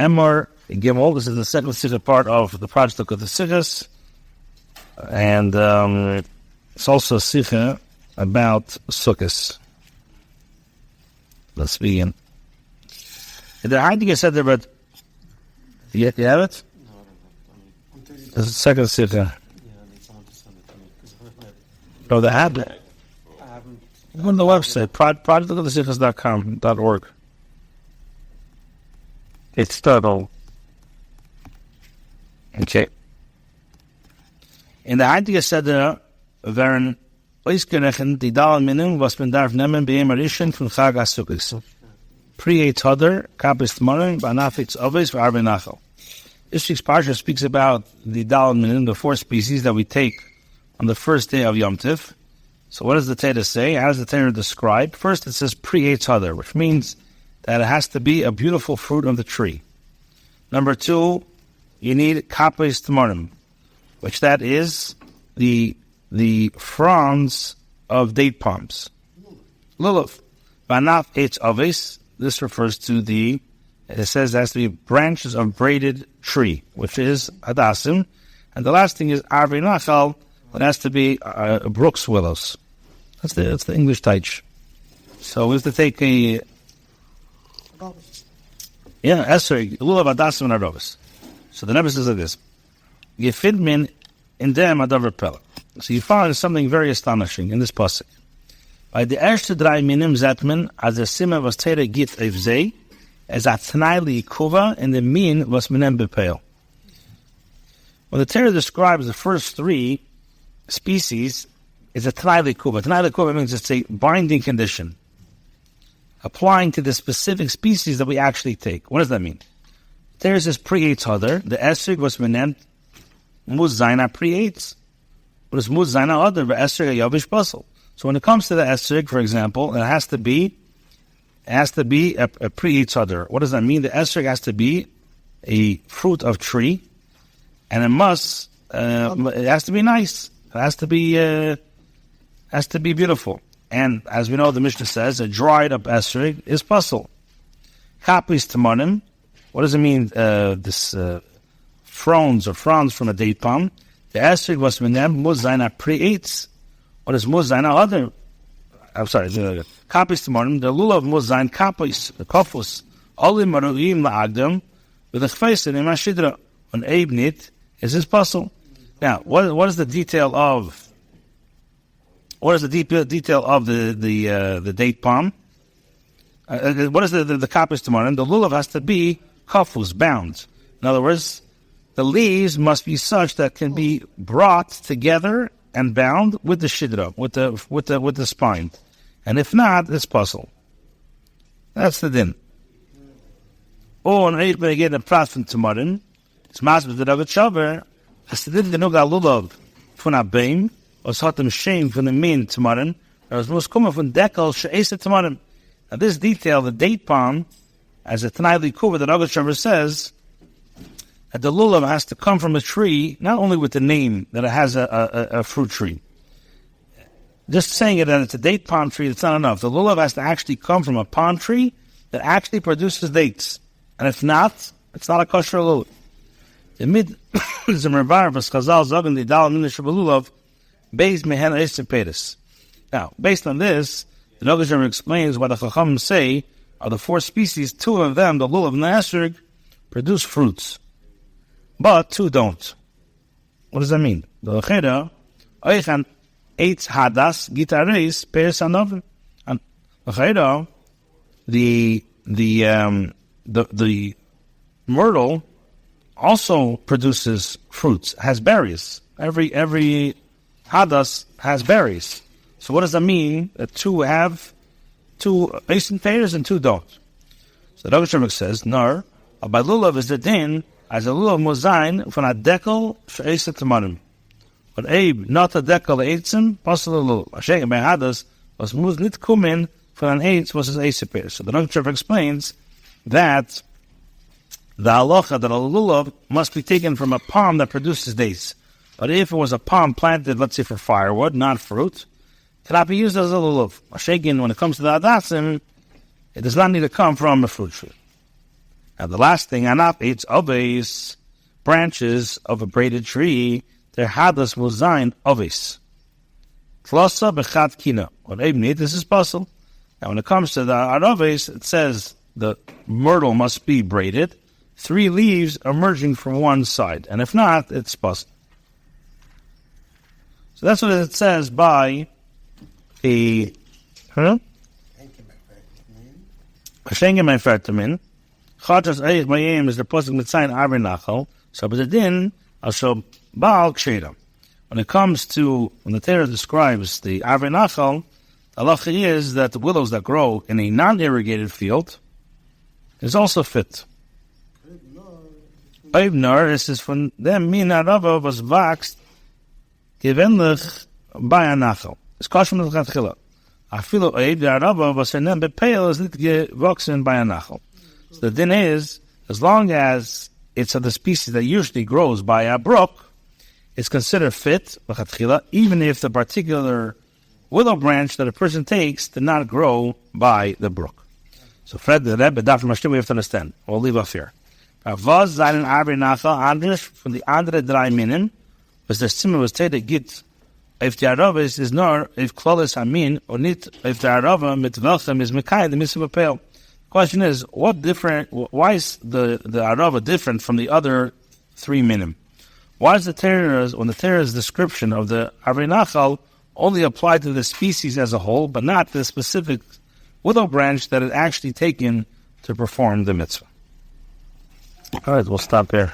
Emor, Gimel. This is the second Sichah part of the project of Likkutei Sichos. And it's also a Sichah about Sukkos. Let's begin. The idea said there, but you have it? No. This is the second Sichah. Yeah, I need someone to send it to me. Because Oh, they have it. I haven't. On the website, projectlikkutei.org. It's total. Okay. In the idea said there, waren ausgerechnet die Dalminnen, was man darf nehmen bei Emor von Chag HaSukkos. Pre-8 Hodder, Kapis Tmorim, Banafitz Oves, V'Arbe Nachal. This week's parsha speaks about the Dalminnen, the 4 species that we take on the first day of Yom Tiv. So what does the Torah say? How does the Torah describe? First it says pre-8 Hodder, which means that it has to be a beautiful fruit of the tree. Number 2, you need Kapis Tmorim, which that is the fronds of date palms. Lulav. Banaf Eitz Oves. This refers to it says there has to be branches of braided tree, which is Hadassim. And the last thing is Arve Nachal. It has to be Brooks willows. That's the English taich. So we have to take a Esrog, Lulav Hadassim and Arobis. So the Rebbe says like this: Yefidmin in them adavar pella. So you find something very astonishing in this pasuk. By the erste drei minim zetmen, as the sima was Torah git evzei, as a tnai liikuva, and the min was minem bepeil. When the Torah describes the first 3 species, it's a tnai liikuva. Tnai liikuva means it's a binding condition, applying to the specific species that we actually take. What does that mean? There's this pre-8 Hodder. The esrog was minem muzayna pre-8. What is muzayna other? But esrog a yavish basal. So when it comes to the esrog, for example, it has to be a pre-8 Hodder. What does that mean? The esrog has to be a fruit of tree, and it has to be nice. It has to be beautiful. And as we know, the Mishnah says a dried up esrog is basal. Kapis tmorim. What does it mean? This fronds from a date palm. The esrog was minem muzayna pre-8. What is muzayna other? I'm sorry. Kapis tmorim. The lulav muzayn kapis the kofus olim maruim laagdam with a chfeisin in mashidra on eibnit is this puzzle. Now, what is the detail of? What is the detail of the date palm? What is the kapis tmorim? The lulav has to be kofus bound. In other words, the leaves must be such that can be brought together and bound with the shidra, with the spine. And if not, it's puzzle. That's the din. Und ich bin again a prat von Tmorim. It's masbet the David Shaver. As the din genug alulav von Abeim, was hat dem Shem von the min Tmorim, was muss kommen von Deckel she'ese Tmorim. Now this detail, the date palm, as a Tanai Likuva, the David Shaver says, that the lulav has to come from a tree, not only with the name that it has a fruit tree. Just saying it that it's a date palm tree, that's not enough. The lulav has to actually come from a palm tree that actually produces dates. And if not, it's not a kosher lulav. The mid is a mervar for Chazal Zagan, the Dal Minish lulav, based mehen esepetis. Now, based on this, the David explains what the Chacham say are the 4 species. 2 of them, the lulav and the esrog, produce fruits. But 2 don't. What does that mean? The Cheda, Oichan Eitz Hadas Gitareis Peres Anov. And the Cheda, the myrtle also produces fruits, has berries. Every Hadas has berries. So what does that mean? That 2 have 2 Eisen Peres and 2 don't. So the David says, Nar, by lulav is the din as a lulav muzayn from a dekel she'eset tamarim. But not a dekel eitzim, possible lulav. Ashek ben hadas was muz nit kumin from an eitz was his eisepir. So the Rebbe explains that the halacha that a lulav must be taken from a palm that produces dates. But if it was a palm planted, let's say for firewood, not fruit, cannot be used as a lulav. Ashek, when it comes to the hadassim, it does not need to come from a fruit tree. And the last thing, anap eats oves, branches of a braided tree, their hadas will zayin oves. Klosa bechat kina. On Ebnit, this is puzzle. Now when it comes to the araves, it says the myrtle must be braided, 3 leaves emerging from one side. And if not, it's puzzle. So that's what it says by a Shengem Efertamin. Chatas Eich Mayim is the posuk mitzayin Arbe Nachal. So, but the din also Baal Ksheda. When it comes to, when the Torah describes the Arbe Nachal, the halacha is that the willows that grow in a non-irrigated field is also fit. Eibner, this is from them, Min Arava was waxed, gewöhnlich bei Nachal. Es kostet mir das Chila. Afilo Eib, the Arava was her name bepeil is nicht gewachsen bei Nachal. So the din is, as long as it's of the species that usually grows by a brook, it's considered fit, even if the particular willow branch that a person takes did not grow by the brook. So Fred, the Rebbe, Dr. Mashtim, we have to understand. We'll leave off here. Was seinen Arbe Nachal anders von die andere 3 Minen, was der Zimmer was tätig gibt, if the Arava is nor, if Kolel is Amin, or nicht, if the Arava mit welchem is Mekai, the Mitzvah Pale. Question is, why is the Arava different from the other 3 minim? Why is the Torah's description of the Arbe Nachal only applied to the species as a whole, but not the specific willow branch that is actually taken to perform the mitzvah? All right, we'll stop here.